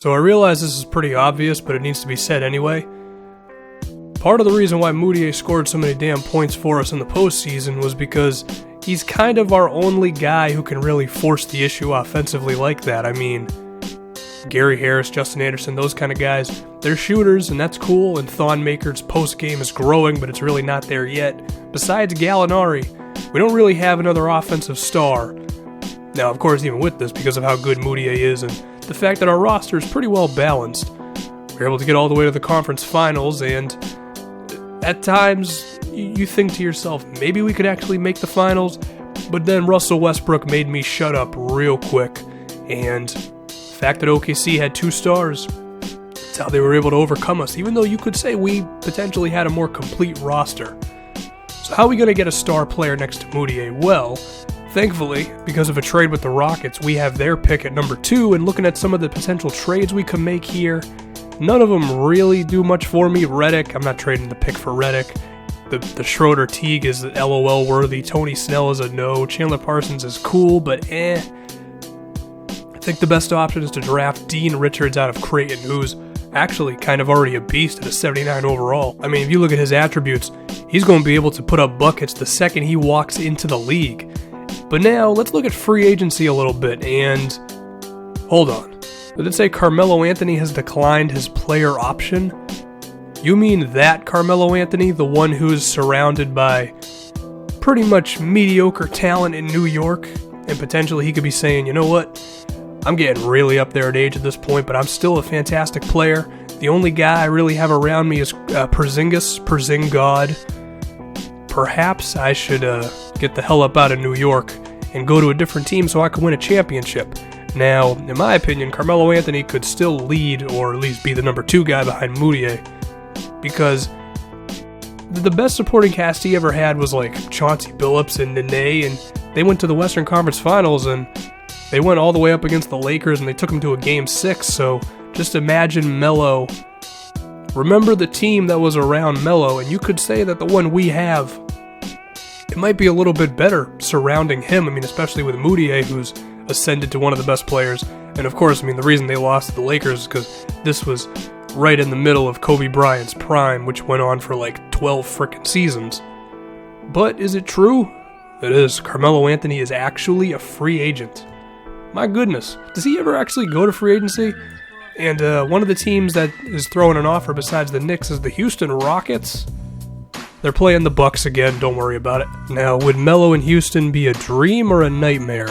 So I realize this is pretty obvious, but it needs to be said anyway. Part of the reason why Moutier scored so many damn points for us in the postseason was because he's kind of our only guy who can really force the issue offensively like that. I mean, Gary Harris, Justin Anderson, those kind of guys, they're shooters, and that's cool, and Thonmaker's post-game is growing, but it's really not there yet. Besides Gallinari, we don't really have another offensive star. Now, of course, even with this, because of how good Moutier is, and the fact that our roster is pretty well balanced, we're able to get all the way to the conference finals, and at times, you think to yourself, maybe we could actually make the finals, but then Russell Westbrook made me shut up real quick, and the fact that OKC had 2 stars, that's how they were able to overcome us, even though you could say we potentially had a more complete roster. So how are we going to get a star player next to Moutier? Well, thankfully, because of a trade with the Rockets, we have their pick at number 2, and looking at some of the potential trades we could make here, none of them really do much for me. Redick, I'm not trading the pick for Redick. The Schroeder Teague is LOL worthy. Tony Snell is a no. Chandler Parsons is cool, but I think the best option is to draft Dean Richards out of Creighton, who's actually kind of already a beast at a 79 overall. I mean, if you look at his attributes, he's going to be able to put up buckets the second he walks into the league. But now, let's look at free agency a little bit, and hold on. Did it say Carmelo Anthony has declined his player option? You mean that Carmelo Anthony, the one who's surrounded by pretty much mediocre talent in New York, and potentially he could be saying, you know what, I'm getting really up there in age at this point, but I'm still a fantastic player. The only guy I really have around me is Porzingis. Perhaps I should get the hell up out of New York and go to a different team so I can win a championship. Now, in my opinion, Carmelo Anthony could still lead, or at least be the number 2 guy behind Moutier, because the best supporting cast he ever had was like Chauncey Billups and Nene, and they went to the Western Conference Finals, and they went all the way up against the Lakers, and they took them to a Game 6, so just imagine Melo. Remember the team that was around Melo, and you could say that the one we have, it might be a little bit better surrounding him. I mean, especially with Moutier, who's ascended to one of the best players. And of course, I mean, the reason they lost to the Lakers is because this was right in the middle of Kobe Bryant's prime, which went on for like 12 frickin' seasons. But is it true? It is. Carmelo Anthony is actually a free agent. My goodness. Does he ever actually go to free agency? And one of the teams that is throwing an offer besides the Knicks is the Houston Rockets. They're playing the Bucks again, don't worry about it. Now, would Melo in Houston be a dream or a nightmare?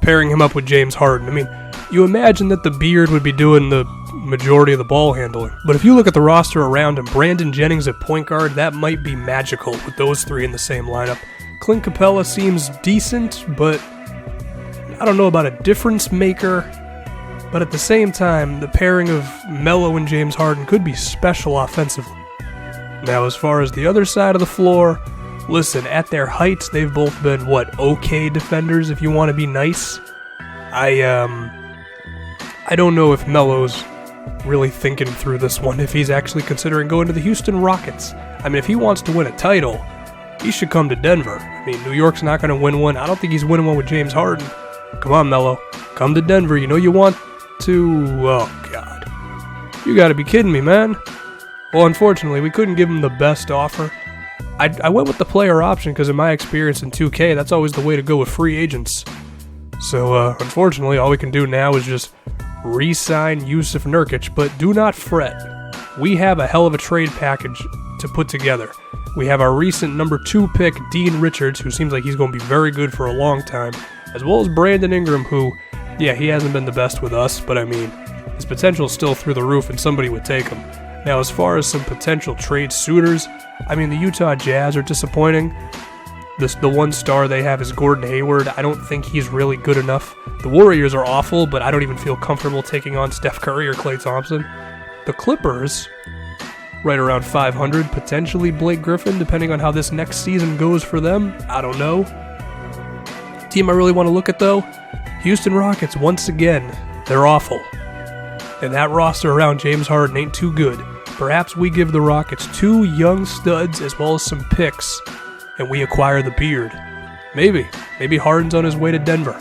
Pairing him up with James Harden. I mean, you imagine that the beard would be doing the majority of the ball handling. But if you look at the roster around him, Brandon Jennings at point guard, that might be magical with those 3 in the same lineup. Clint Capella seems decent, but I don't know about a difference maker. But at the same time, the pairing of Melo and James Harden could be special offensively. Now, as far as the other side of the floor, listen, at their heights, they've both been, okay defenders, if you want to be nice. I don't know if Melo's really thinking through this one, if he's actually considering going to the Houston Rockets. I mean, if he wants to win a title, he should come to Denver. I mean, New York's not going to win one. I don't think he's winning one with James Harden. Come on, Melo. Come to Denver. You know you want to... Oh, God. You gotta be kidding me, man. Well, unfortunately, we couldn't give him the best offer. I went with the player option because in my experience in 2K, that's always the way to go with free agents. So, unfortunately, all we can do now is just re-sign Jusuf Nurkic, but do not fret. We have a hell of a trade package to put together. We have our recent number 2 pick, Dean Richards, who seems like he's going to be very good for a long time, as well as Brandon Ingram, who, yeah, he hasn't been the best with us, but I mean, his potential is still through the roof and somebody would take him. Now, as far as some potential trade suitors, I mean, the Utah Jazz are disappointing. The one star they have is Gordon Hayward. I don't think he's really good enough. The Warriors are awful, but I don't even feel comfortable taking on Steph Curry or Klay Thompson. The Clippers, right around 500, potentially Blake Griffin, depending on how this next season goes for them. I don't know. Team I really want to look at, though, Houston Rockets, once again, they're awful. And that roster around James Harden ain't too good. Perhaps we give the Rockets 2 young studs as well as some picks, and we acquire the beard. Maybe Harden's on his way to Denver.